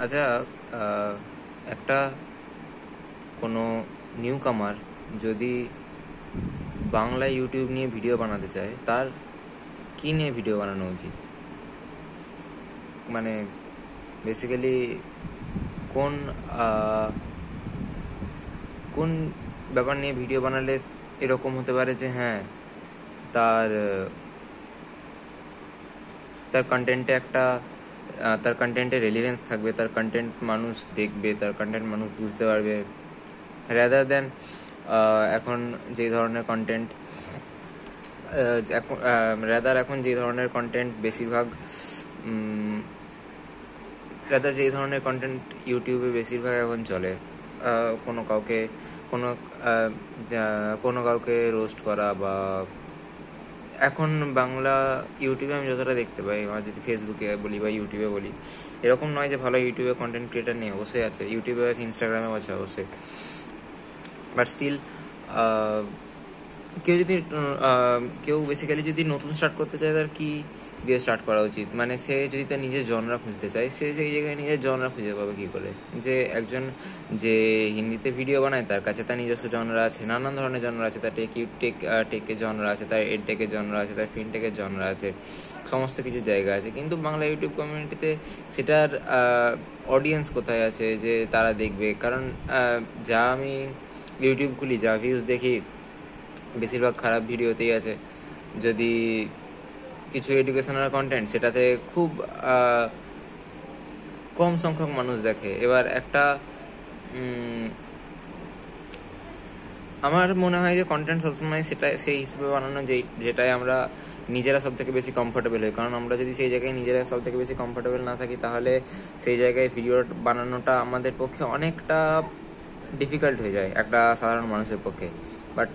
আচ্ছা, একটা কোনো নিউ কামার যদি বাংলা ইউটিউব নিয়ে ভিডিও বানাতে চায়, তার কী নিয়ে ভিডিও বানানো উচিত? মানে বেসিক্যালি কোন কোন ব্যাপার নিয়ে ভিডিও বানালে এরকম হতে পারে যে হ্যাঁ, তার কন্টেন্টে রেলিভেন্স থাকবে, তার কন্টেন্ট মানুষ দেখবে, তার কন্টেন্ট মানুষ বুঝতে পারবে, রাদার দেন এখন যে ধরনের কন্টেন্ট এখন যে ধরনের কন্টেন্ট যেই ধরনের কন্টেন্ট ইউটিউবে বেশিরভাগ এখন চলে, কোনো কাউকে রোস্ট করা, বা এখন বাংলা ইউটিউবে আমি যতটা দেখতে পাই, আমার যদি ফেসবুকে বলি বা ইউটিউবে বলি, এরকম নয় যে ভালো ইউটিউবে কন্টেন্ট ক্রিয়েটার নেই, অবশ্যই আছে, ইউটিউবে আছে, ইনস্টাগ্রামেও আছে অবশ্যই, বাট স্টিল কেউ বেসিক্যালি যদি নতুন স্টার্ট করতে চায়, তার কি দিয়ে স্টার্ট করা উচিত? মানে সে যদি তার নিজের জনরা খুঁজতে চায়, সে সেই জায়গায় নিজের জনরা খুঁজে পাবে কী করে? যে একজন যে হিন্দিতে ভিডিও বানায়, তার কাছে তার নিজস্ব জনরা আছে, নানান ধরনের জনরা আছে, তার টেকের জনরা আছে, তার এডটেকের জনরা আছে, তার ফিনটেকের জনরা আছে, সমস্ত কিছু জায়গা আছে। কিন্তু বাংলা ইউটিউব কমিউনিটিতে সেটার অডিয়েন্স কোথায় আছে যে তারা দেখবে? কারণ যা আমি ইউটিউব খুলি, যা ভিউজ দেখি, বেশিরভাগ খারাপ ভিডিওতেই আছে। যদি কিছু এডুকেশনাল কন্টেন্ট, সেটাতে খুব কম সংখ্যক মানুষ দেখে। এবার আমার মনে হয় যে কন্টেন্ট সবসময় সেই হিসেবে বানানো যেটাই আমরা নিজেরা সব থেকে বেশি কমফোর্টেবল হই। কারণ আমরা যদি সেই জায়গায় নিজেরা সব থেকে বেশি কমফোর্টেবল না থাকি, তাহলে সেই জায়গায় ভিডিও বানানোটা আমাদের পক্ষে অনেকটা ডিফিকাল্ট হয়ে যায় একটা সাধারণ মানুষের পক্ষে। বাট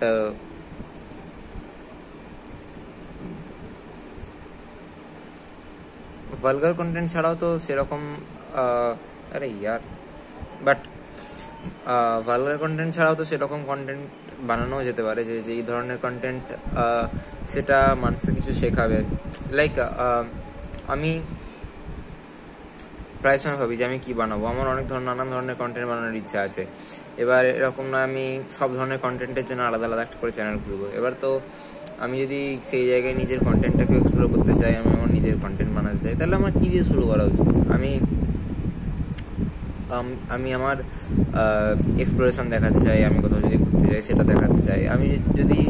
ভালগার কন্টেন্ট ছাড়াও তো সেরকম ভালগার কন্টেন্ট ছাড়াও তো সেরকম কন্টেন্ট বানানো যেতে পারে যে এই ধরনের কন্টেন্ট সেটা মানুষকে কিছু শেখাবে। লাইক আমি প্রায় সময় ভাবি যে আমি কি বানাবো, আমার নানান ধরনের কন্টেন্ট বানানোর ইচ্ছা আছে। এবার এরকম না আমি সব ধরনের কন্টেন্টের জন্য আলাদা আলাদা একটা করে চ্যানেল খুলবো। এবার তো আমি যদি সেই জায়গায় নিজের কন্টেন্টটাকে এক্সপ্লোর করতে চাই, আমি আমার নিজের কন্টেন্ট বানাতে চাই, তাহলে আমার কী দিয়ে শুরু করা উচিত? আমি আমার এক্সপ্লোরেশন দেখাতে চাই, আমি কোথাও যদি ঘুরতে চাই সেটা দেখাতে চাই, আমি যদি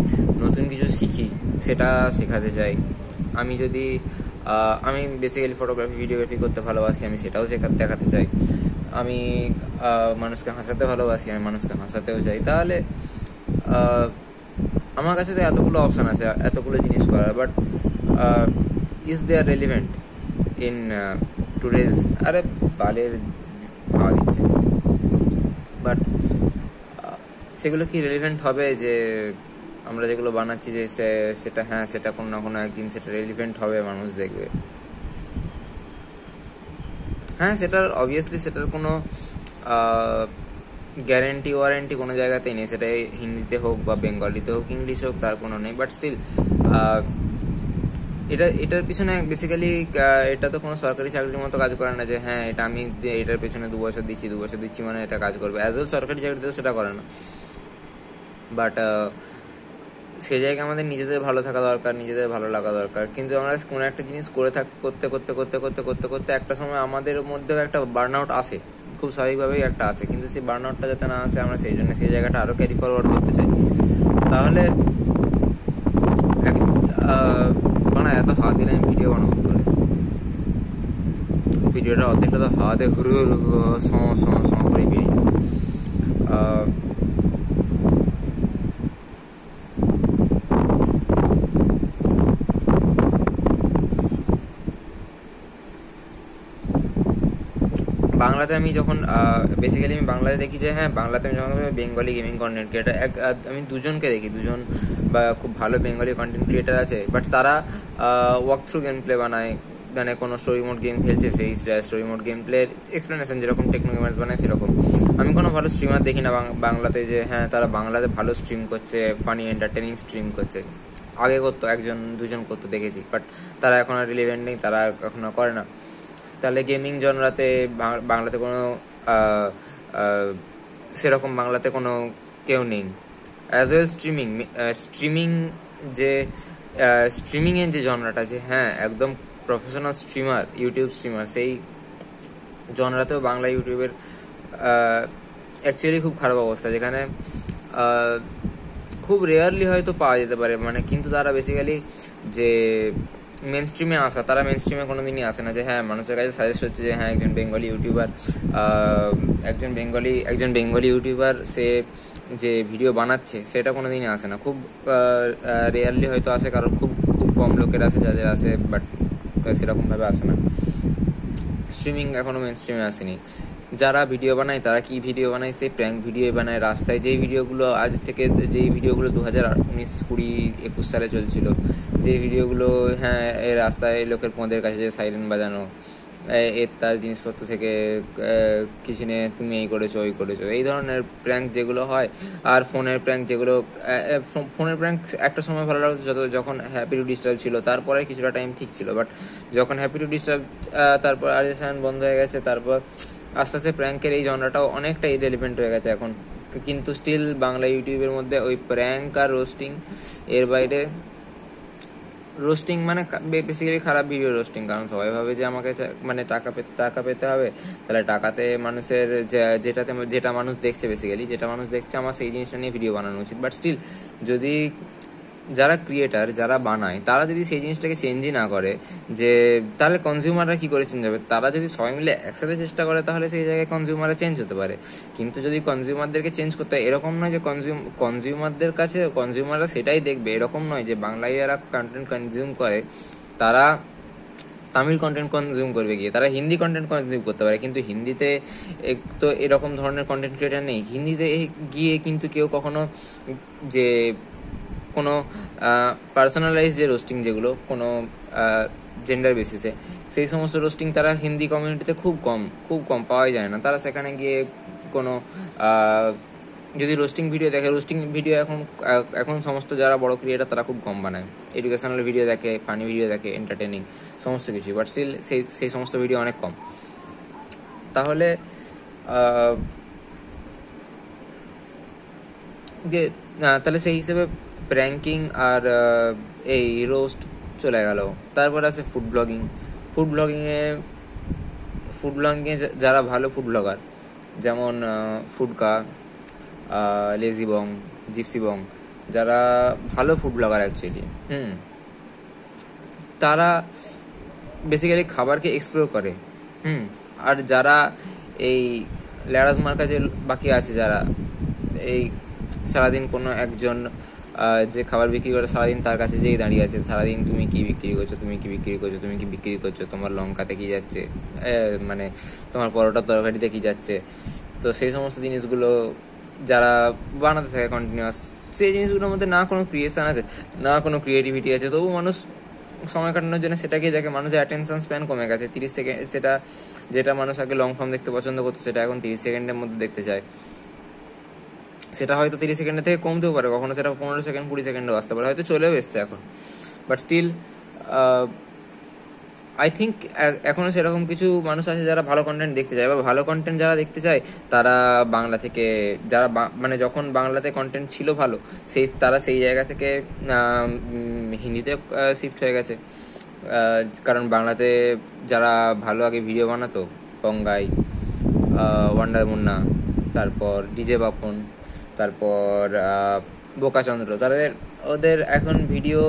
নতুন কিছু শিখি সেটা শেখাতে চাই, আমি বেসিক্যালি ফটোগ্রাফি, ভিডিওগ্রাফি করতে ভালোবাসি, আমি সেটাও দেখাতে চাই, আমি মানুষকে হাসাতে ভালোবাসি, আমি মানুষকে হাসাতেও চাই, তাহলে আমার কাছে তো এতগুলো অপশান আছে, এতগুলো জিনিস করার। But is they are relevant in today's? বালের হাওয়া দিচ্ছে, বাট সেগুলো কি রেলিভেন্ট হবে? যে আমরা যেগুলো বানাচ্ছি, যে সেটা কোনো না কোনো একদিন সেটা রেলিভেন্ট হবে, মানুষ দেখবে। হ্যাঁ, সেটার কোনো গ্যারেন্টি ওয়ারেন্টি কোনো জায়গাতেই নেই, সেটা হিন্দিতে হোক বা বেঙ্গলিতে হোক, ইংলিশে হোক, তার কোনো নেই। বাট স্টিল এটার পিছনে বেসিক্যালি এটা তো কোনো সরকারি চাকরির মতো কাজ করে না যে হ্যাঁ এটা আমি এটার পেছনে 2 বছর দিচ্ছি মানে এটা কাজ করবে। অ্যাজ ওয়েল সরকারি চাকরিতে তো সেটা করে না। বাট সেই জায়গায় আমাদের নিজেদের ভালো থাকা দরকার, নিজেদের ভালো লাগা দরকার। কিন্তু আমরা কোনো একটা জিনিস করতে একটা সময় আমাদের মধ্যেও একটা বার্ন আউট আসে, খুব স্বাভাবিকভাবেই একটা আসে। কিন্তু সেই বার্ন আউটটা যাতে না আসে, আমরা সেই জন্য সেই জায়গাটা আরও ক্যারি ফরওয়ার্ড করতে চাই। তাহলে এত হাওয়া দিলে আমি ভিডিও বানাবো করে, ভিডিওটা অর্ধেকটা তো হাওয়াতে ঘুরে করে বেরিয়ে। বাংলাতে আমি যখন বেসিক্যালি আমি বাংলাতে দেখি যে হ্যাঁ, বাংলাতে আমি যখন বেঙ্গলি গেমিং কন্টেন্ট ক্রিয়েটার, আমি দুজনকে দেখি, বা খুব ভালো বেঙ্গলি কন্টেন্ট ক্রিয়েটার আছে। বাট তারা ওয়াক থ্রু গেম প্লে বানায়, মানে কোনো স্টোরি মোড গেম খেলছে, সেই স্টোরি মোড গেম প্লের এক্সপ্লেনেশন যেরকম টেকনো গেমার্স বানায় সেরকম। আমি কোনো ভালো স্ট্রিমার দেখি না বাংলাতে যে হ্যাঁ তারা বাংলাতে ভালো স্ট্রিম করছে, ফানি এন্টারটেনিং স্ট্রিম করছে। আগে করতো, 1-2 জন করতো দেখেছি, বাট তারা এখন আর রিলেভেন্ট নেই, তারা এখন আর করে না। তাহলে গেমিং জনরাতে বাংলাতে কোনো সেরকম বাংলাতে কোনো কেউ নেই। অ্যাজ ওয়েল স্ট্রিমিং যে স্ট্রিমিংয়ের যে জনরাটা, যে হ্যাঁ একদম প্রফেশনাল স্ট্রিমার, ইউটিউব স্ট্রিমার, সেই জনরাতেও বাংলা ইউটিউবের অ্যাকচুয়ালি খুব খারাপ অবস্থা, যেখানে খুব রেয়ারলি হয়তো পাওয়া যেতে পারে, মানে কিন্তু তারা বেসিক্যালি যে মেন স্ট্রিমে আসা, তারা মেন স্ট্রিমে কোনো দিনই আসে না। যে হ্যাঁ মানুষের কাছে সাজেস্ট হচ্ছে যে হ্যাঁ একজন বেঙ্গলি ইউটিউবার সে যে ভিডিও বানাচ্ছে, সেটা কোনো দিনই আসে না। খুব রেয়ারলি হয়তো আসে, কারণ খুব খুব কম লোকের আসে যাদের আসে, বাট সেরকমভাবে আসে না। স্ট্রিমিং এখনও মেন স্ট্রিমে আসেনি। যারা ভিডিও বানায় তারা কি ভিডিও বানায়, সেই প্র্যাঙ্ক ভিডিও বানায়। রাস্তায় যেই ভিডিওগুলো যেই ভিডিওগুলো 2019, 20, 21 সালে চলছিল, যে ভিডিওগুলো হ্যাঁ এই রাস্তায় লোকের পদের কাছে যে সাইরেন বাজানো, এর তার জিনিসপত্র থেকে কিছু নিয়ে তুমি এই করেছো ওই করেছো, এই ধরনের প্র্যাঙ্ক যেগুলো হয়। আর ফোনের প্র্যাঙ্ক একটা সময় ভালো লাগতো যখন হ্যাপি টু ডিস্টার্ব ছিল, তারপরে কিছুটা টাইম ঠিক ছিল, বাট যখন হ্যাপি টু ডিস্টার্ব তারপর আরজেসান বন্ধ হয়ে গেছে, তারপর আস্তে আস্তে প্র্যাঙ্কের এই জনরাটাও অনেকটা ইরেলিভেন্ট হয়ে গেছে এখন। কিন্তু স্টিল বাংলা ইউটিউবের মধ্যে ওই প্র্যাঙ্ক আর রোস্টিং, এর বাইরে রোস্টিং মানে বেসিক্যালি খারাপ ভিডিও রোস্টিং। কারণ সবাই ভাবে যে আমাকে মানে টাকা পেতে হবে, তাহলে টাকাতে মানুষের যেটা মানুষ দেখছে, বেসিক্যালি যেটা মানুষ দেখছে আমার সেই জিনিসটা নিয়ে ভিডিও বানানো উচিত। বাট স্টিল যদি যারা ক্রিয়েটার, যারা বানায়, তারা যদি সেই জিনিসটাকে চেঞ্জই না করে, যে তাহলে কনজিউমাররা কী করে চেঞ্জ হবে? তারা যদি সবাই মিলে একসাথে চেষ্টা করে, তাহলে সেই জায়গায় কনজিউমাররা চেঞ্জ হতে পারে। কিন্তু যদি কনজিউমারদেরকে চেঞ্জ করতে হয়, এরকম নয় যে কনজিউমারদের কাছে কনজিউমাররা সেটাই দেখবে, এরকম নয় যে বাংলায় যারা কন্টেন্ট কনজিউম করে তারা তামিল কন্টেন্ট কনজিউম করবে গিয়ে, তারা হিন্দি কন্টেন্ট কনজিউম করতে পারে। কিন্তু হিন্দিতে তো এরকম ধরনের কন্টেন্ট ক্রিয়েটার নেই। হিন্দিতে গিয়ে কিন্তু কেউ কখনো যে কোনো পার্সোনালাইজ যে রোস্টিং, যেগুলো কোনো জেন্ডার বেসিসে, সেই সমস্ত রোস্টিং তারা হিন্দি কমিউনিটিতে খুব কম পাওয়াই যায় না। তারা সেখানে গিয়ে কোনো যদি রোস্টিং ভিডিও দেখে, রোস্টিং ভিডিও এখন সমস্ত যারা বড় ক্রিয়েটার তারা খুব কম বানায়। এডুকেশনাল ভিডিও দেখে, ফানি ভিডিও দেখে, এন্টারটেনিং সমস্ত কিছু, বাট স্টিল সেই সমস্ত ভিডিও অনেক কম। তাহলে সেই হিসেবে প্র্যাঙ্কিং আর এই রোস্ট চলে গেল। তারপর আছে ফুড ব্লগিংয়ে যারা ভালো ফুড ব্লগার, যেমন ফুডকা, লেজি বং, জিপসি বং, যারা ভালো ফুড ব্লগার অ্যাকচুয়ালি, তারা বেসিক্যালি খাবারকে এক্সপ্লোর করে। আর যারা এই ল্যারাস মার্কা যে বাকি আছে, যারা এই সারাদিন কোনো একজন যে খাবার বিক্রি করে, সারাদিন তার কাছে যেই দাঁড়িয়ে আছে, সারাদিন তুমি কি বিক্রি করছো, তোমার লঙ্কাতে কি যাচ্ছে, মানে তোমার পরোটা তরকারিতে কি যাচ্ছে। তো সেই সমস্ত জিনিসগুলো যারা বানাতে থাকে কন্টিনিউয়াস, সেই জিনিসগুলোর মধ্যে না কোনো ক্রিয়েশন আছে, না কোনো ক্রিয়েটিভিটি আছে, তবু মানুষ সময় কাটানোর জন্য সেটাকেই দেখে। মানুষের অ্যাটেনশন স্প্যান কমে গেছে। 30 সেকেন্ড, যেটা মানুষ আগে লং ফর্ম দেখতে পছন্দ করতো, সেটা এখন 30 সেকেন্ডের মধ্যে দেখতে চায়। সেটা হয়তো 30 সেকেন্ডের থেকে কমতেও পারে, কখনো সেটা 15 সেকেন্ড 20 সেকেন্ডও আসতে পারে, হয়তো চলেও এসছে এখন। বাট স্টিল আই থিঙ্ক এখনও সেরকম কিছু মানুষ আছে যারা ভালো কন্টেন্ট দেখতে চায়, বা ভালো কন্টেন্ট যারা দেখতে চায় তারা বাংলা থেকে, যারা মানে যখন বাংলাতে কন্টেন্ট ছিল ভালো, তারা সেই জায়গা থেকে হিন্দিতে শিফট হয়ে গেছে। কারণ বাংলাতে যারা ভালো আগে ভিডিও বানাতো, গঙ্গাই, ওয়ান্ডার মুন্না, তারপর ডিজে বাপন, তারপর বোকাচন্দ্র, ওদের এখন ভিডিও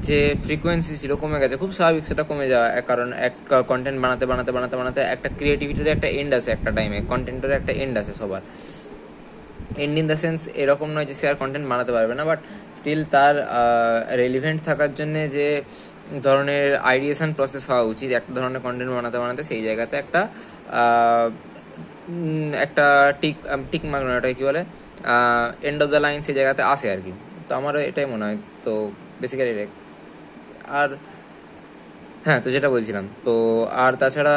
যে ফ্রিকোয়েন্সি ছিল কমে গেছে। খুব স্বাভাবিক সেটা কমে যাওয়া, কারণ একটা কন্টেন্ট বানাতে একটা ক্রিয়েটিভিটির একটা এন্ড আছে, একটা টাইমে কন্টেন্টের একটা এন্ড আছে সবার। এন্ড ইন দ্য সেন্স এরকম নয় যে সে আর কন্টেন্ট বানাতে পারবে না, বাট স্টিল তার রেলিভেন্ট থাকার জন্যে যে ধরনের আইডিয়েশন প্রসেস হওয়া উচিত একটা ধরনের কন্টেন্ট বানাতে, সেই জায়গাতে একটা টিক মার্ক, ওটা কি বলে, এন্ড অফ দ্য লাইন, সেই জায়গাতে আসে আর কি। তো আমারও এটাই মনে হয়। তো বেসিক্যালি আর হ্যাঁ, তো যেটা বলছিলাম, তো আর তাছাড়া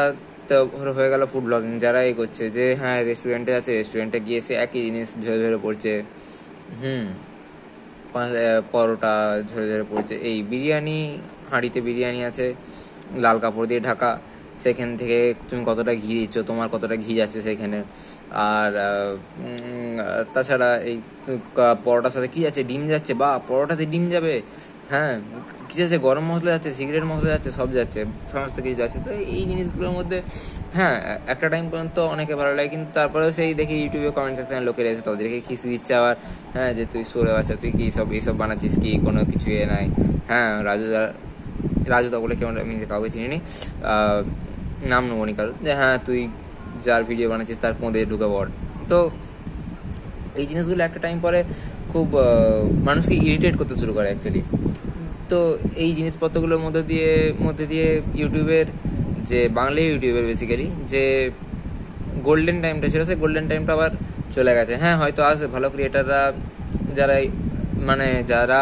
তো হয়ে গেল ফুড ব্লগিং, যারা এই করছে যে হ্যাঁ রেস্টুরেন্টে আছে, রেস্টুরেন্টে গিয়ে সে একই জিনিস ঝরে পড়ছে, পরোটা ঝরে পড়ছে, এই বিরিয়ানি, হাঁড়িতে বিরিয়ানি আছে, লাল কাপড় দিয়ে ঢাকা, সেখান থেকে তুমি কতটা ঘি দিচ্ছ, তোমার কতটা ঘি যাচ্ছে সেখানে। আর তাছাড়া এই পরোটার সাথে কী যাচ্ছে, ডিম যাচ্ছে, বা পরোটাতে ডিম যাবে, হ্যাঁ কী যাচ্ছে, গরম মশলা যাচ্ছে, সিগারেট মশলা যাচ্ছে, সব যাচ্ছে, সমস্ত কিছু যাচ্ছে। তো এই জিনিসগুলোর মধ্যে হ্যাঁ একটা টাইম পর্যন্ত অনেকে ভালো লাগে, কিন্তু তারপরেও সেই দেখি ইউটিউবে কমেন্ট সেকশনে লোকের এসে তাদেরকে খিস্তি দিচ্ছে আবার, হ্যাঁ যে তুই সরে বাচ্চা, তুই কি এইসব বানাচ্ছিস, কি কোনো কিছু নাই। হ্যাঁ রাজুদা বলে কেমন, আমি কাউকে চিনি, নাম নেবো নি কারো, যে হ্যাঁ তুই যার ভিডিও বানাচ্ছিস তার মধ্যে ঢুকে পড়। তো এই জিনিসগুলো একটা টাইম পরে খুব মানুষকে ইরিটেট করতে শুরু করে অ্যাকচুয়ালি। তো এই জিনিসপত্রগুলোর মধ্যে দিয়ে ইউটিউবের যে বাংলা ইউটিউবের বেসিক্যালি যে গোল্ডেন টাইমটা ছিল, সেই গোল্ডেন টাইমটা আবার চলে গেছে। হ্যাঁ হয়তো আসবে ভালো ক্রিয়েটাররা, যারা মানে যারা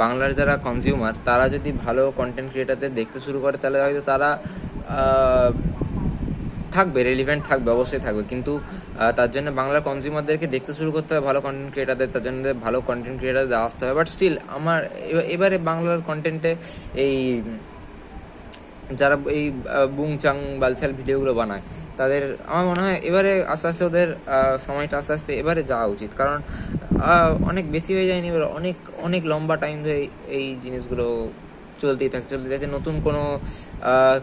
বাংলার যারা কনজিউমার, তারা যদি ভালো কন্টেন্ট ক্রিয়েটারদের দেখতে শুরু করে, তাহলে হয়তো তারা থাকবে, রেলিভেন্ট থাকবে, অবশ্যই থাকবে। কিন্তু তার জন্য বাংলার কনজিউমারদেরকে দেখতে শুরু করতে হবে, ভালো কন্টেন্ট ক্রিয়েটারদের, তার জন্য ভালো কন্টেন্ট ক্রিয়েটারদের আসতে হবে। বাট স্টিল আমার এবারে বাংলার কন্টেন্টে এই যারা এই বুংচাং বালছাল ভিডিওগুলো বানায়, তাদের আমার মনে হয় এবারে আস্তে আস্তে ওদের সময়টা আস্তে আস্তে এবারে যাওয়া উচিত। কারণ অনেক বেশি হয়ে যায়নি, এবার অনেক অনেক লম্বা টাইম ধরে এই জিনিসগুলো চলতেই থাকে। নতুন কোনো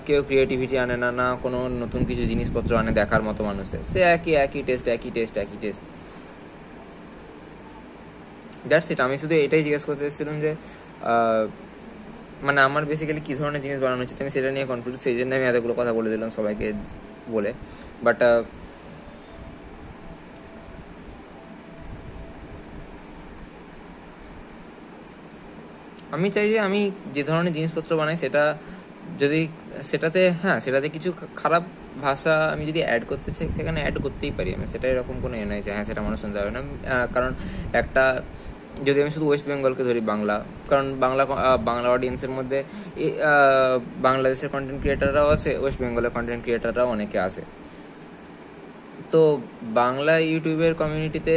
কেউ ক্রিয়েটিভিটি আনে না কোনো নতুন কিছু জিনিসপত্র আনে দেখার মতো মানুষের, সে একই টেস্ট। That's it. আমি শুধু এটাই জিজ্ঞেস করতে এসেছিলাম যে মানে আমার বেসিক্যালি কী ধরনের জিনিস বানানো উচিত, আমি সেটা নিয়ে কনফিউজ, সেই জন্য আমি এতগুলো কথা বলে দিলাম সবাইকে বলে। বাট আমি চাই যে আমি যে ধরনের জিনিসপত্র বানাই সেটাতে কিছু খারাপ ভাষা আমি যদি অ্যাড করতে চাই, সেখানে অ্যাড করতেই পারি আমি, সেটা এরকম কোনো নয় যে হ্যাঁ সেটা মানুষ শুনতে পারবে না। কারণ একটা যদি আমি শুধু ওয়েস্ট বেঙ্গলকে ধরি, কারণ বাংলা অডিয়েন্সের মধ্যে বাংলাদেশের কন্টেন্ট ক্রিয়েটাররাও আছে, ওয়েস্ট বেঙ্গলের কন্টেন্ট ক্রিয়েটাররাও অনেকে আছে। তো বাংলা ইউটিউবের কমিউনিটিতে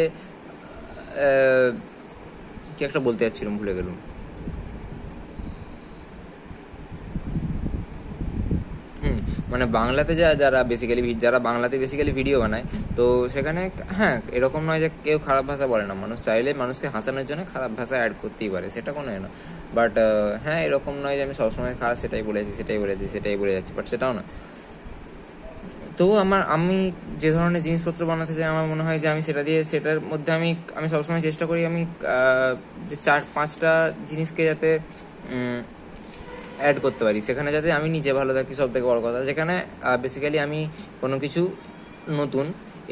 কি একটা বলতে যাচ্ছিলাম, ভুলে গেলাম। মানে বাংলাতে যারা বাংলাতে বেসিক্যালি ভিডিও বানায়, তো সেখানে হ্যাঁ এরকম নয় যে কেউ খারাপ ভাষা বলে না, মানুষ চাইলে মানুষকে হাসানোর জন্য খারাপ ভাষা অ্যাড করতেই পারে, সেটা কোনো না। বাট হ্যাঁ এরকম নয় যে আমি সবসময় খারাপ সেটাই বলে যাচ্ছি, বাট সেটাও না। তো আমি যে ধরনের জিনিসপত্র বানাতে চাই, আমার মনে হয় যে আমি সেটার মধ্যে আমি সবসময় চেষ্টা করি আমি যে 4-5টা জিনিসকে যাতে অ্যাড করতে পারি, সেখানে যাতে আমি নিজে ভালো থাকি, সব থেকে বড় কথা। যেখানে বেসিক্যালি আমি কোনো কিছু নতুন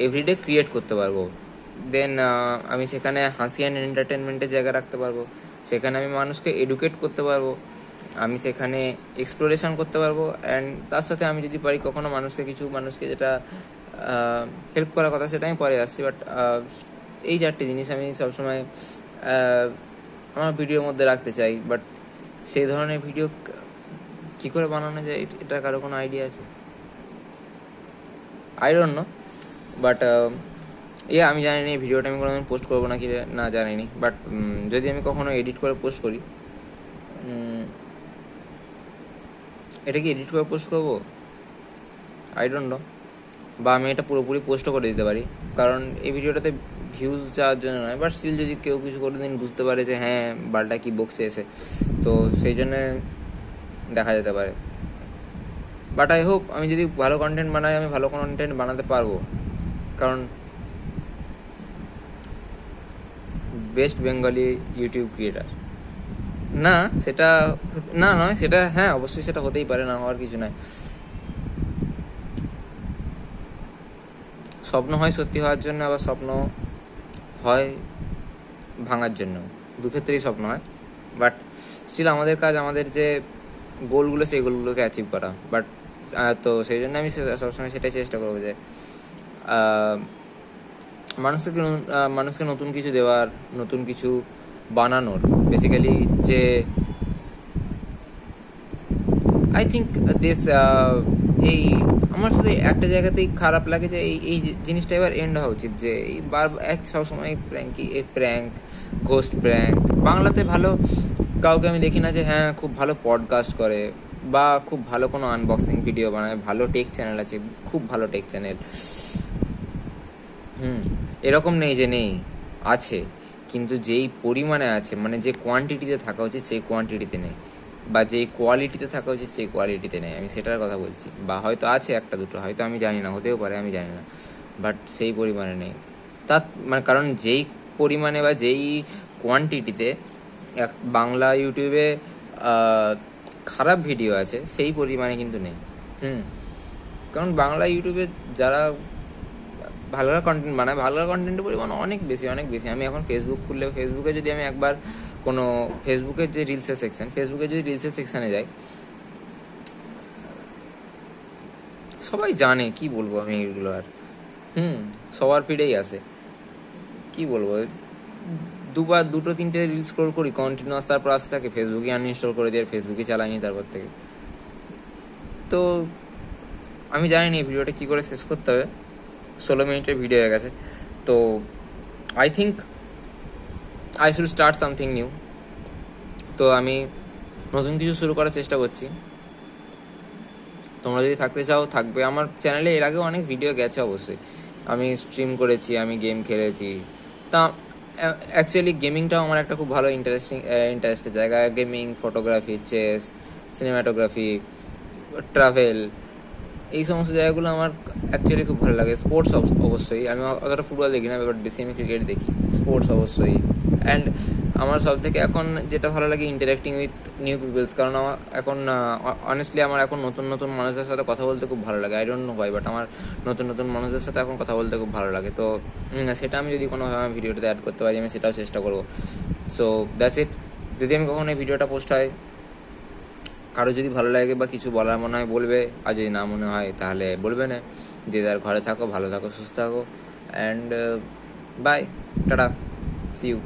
এভরিডে ক্রিয়েট করতে পারবো, দেন আমি সেখানে হাসি অ্যান্ড এন্টারটেনমেন্টের জায়গা রাখতে পারবো, সেখানে আমি মানুষকে এডুকেট করতে পারবো, আমি সেখানে এক্সপ্লোরেশন করতে পারবো, অ্যান্ড তার সাথে আমি যদি পারি কখনো মানুষকে যেটা হেল্প করার কথা, সেটা আমি পরে আসছি। বাট এই 4টে জিনিস আমি সবসময় আমার ভিডিওর মধ্যে রাখতে চাই। বাট সেই ধরনের ভিডিও কী করে বানানো যায়, এটা কারো কোনো আইডিয়া আছে? I don't know. বাট আমি জানি না এই ভিডিওটা আমি কোনো পোস্ট করবো না কি না, জানি নি। বাট যদি আমি কখনো এডিট করে পোস্ট করি, এটা কি এডিট করে পোস্ট করবো? I don't know. বা আমি এটা পুরোপুরি পোস্টও করে দিতে পারি, কারণ এই ভিডিওটাতে ভিউজ যাওয়ার জন্য নয়। বাট স্টিল যদি কেউ কিছু করে দিন বুঝতে পারে যে হ্যাঁ বালটা কি বকছে এসে, তো সেই জন্যে দেখা যেতে পারে। বাট আই হোপ আমি যদি ভালো কন্টেন্ট বানাই, আমি ভালো কন্টেন্ট বানাতে পারবো, কারণ বেস্ট বেঙ্গলি ইউটিউব ক্রিয়েটার না, সেটা নয়, সেটা হ্যাঁ অবশ্যই সেটা হতেই পারে, না হওয়ার কিছু নয়। স্বপ্ন হয় সত্যি হওয়ার জন্য, আবার স্বপ্ন হয় ভাঙার জন্য, দুক্ষেত্রেই স্বপ্ন হয়। বাট স্টিল আমাদের কাজ, আমাদের যে গোলগুলো, সেই গোলগুলোকে অ্যাচিভ করা। বাট তো সেই জন্য আমি সবসময় সেটাই চেষ্টা করবো যে মানুষকে নতুন কিছু দেওয়ার, নতুন কিছু বানানোর, বেসিক্যালি যে আই থিঙ্ক দিস এই আমার শুধু একটা জায়গাতেই খারাপ লাগে যে এই জিনিসটা এবার এন্ড হওয়া উচিত, যে এই সবসময় প্র্যাঙ্ক, ঘোস্ট প্র্যাঙ্ক। বাংলাতে ভালো কাউকে আমি দেখি না যে হ্যাঁ খুব ভালো পডকাস্ট করে, বা খুব ভালো কোনো আনবক্সিং ভিডিও বানায়, ভালো টেক চ্যানেল আছে, খুব ভালো টেক চ্যানেল, এরকম নেই যে নেই, আছে, কিন্তু যেই পরিমাণে আছে, মানে যে কোয়ান্টিটিতে থাকা উচিত সেই কোয়ান্টিটিতে নেই, বা যেই কোয়ালিটিতে থাকা উচিত সেই কোয়ালিটিতে নেই, আমি সেটার কথা বলছি। বা হয়তো আছে একটা দুটো, হয়তো আমি জানি না, হতেও পারে, আমি জানি না, বাট সেই পরিমাণে নেই। তার মানে কারণ যেই পরিমাণে বা যেই কোয়ান্টিটিতে বাংলা ইউটিউবে খারাপ ভিডিও আছে সেই পরিমাণে কিন্তু নেই। কারণ বাংলা ইউটিউবে যারা ভালো কন্টেন্ট বানায়, ভালো কন্টেন্টের পরিমাণ অনেক বেশি, অনেক বেশি। আমি এখন ফেসবুক খুললে, ফেসবুকে যদি আমি একবার কোনো ফেসবুকের যে রিলসের সেকশন, ফেসবুকে যদি রিলসের সেকশানে যাই, সবাই জানে, কি বলবো আমি এগুলো আর, সবার ফিডেই আসে, কি বলবো, দুটো তিনটে রিল স্ক্রোল করি কন্টিনিউয়াস, তারপর আসতে থাকে ফেসবুকে আনইনস্টল করে দিয়ে ফেসবুকে চালাইনি তারপর থেকে। তো আমি জানি না এই ভিডিওটা কী করে শেষ করতে হবে, 16 মিনিটের ভিডিও হয়ে গেছে। তো I think I should start something new. তো আমি নতুন কিছু শুরু করার চেষ্টা করছি। তোমরা যদি থাকতে চাও থাকবে। আমার চ্যানেলে এর আগেও অনেক ভিডিও গেছে অবশ্যই, আমি স্ট্রিম করেছি, আমি গেম খেলেছি। তা অ্যাকচুয়ালি গেমিংটাও আমার একটা খুব ভালো ইন্টারেস্টের জায়গা। Gaming, photography, chess, cinematography, travel, এই সমস্ত জায়গাগুলো আমার অ্যাকচুয়ালি খুব ভালো লাগে। স্পোর্টস অবশ্যই, আমি অতটা ফুটবল দেখি না, বাট বেশি আমি ক্রিকেট দেখি। স্পোর্টস অবশ্যই। অ্যান্ড আমার সব থেকে এখন যেটা ভালো লাগে, ইন্টারাক্টিং উইথ নিউ পিপলস। কারণ আমার এখন অনেস্টলি আমার এখন নতুন নতুন মানুষদের সাথে কথা বলতে খুব ভালো লাগে। I don't know why, but আমার নতুন নতুন মানুষদের সাথে এখন কথা বলতে খুব ভালো লাগে। তো সেটা আমি যদি কোনোভাবে আমার ভিডিওটাতে অ্যাড করতে পারি, আমি সেটাও চেষ্টা করবো। So that's it. যদি আমি কখনো এই ভিডিওটা পোস্ট হয়, কারো যদি ভালো লাগে বা কিছু বলার মনে হয় বলবে, আর যদি না মনে হয় তাহলে বলবে না। যে যার ঘরে থাকো, ভালো থাকো, সুস্থ থাকো, and bye, tata, see you.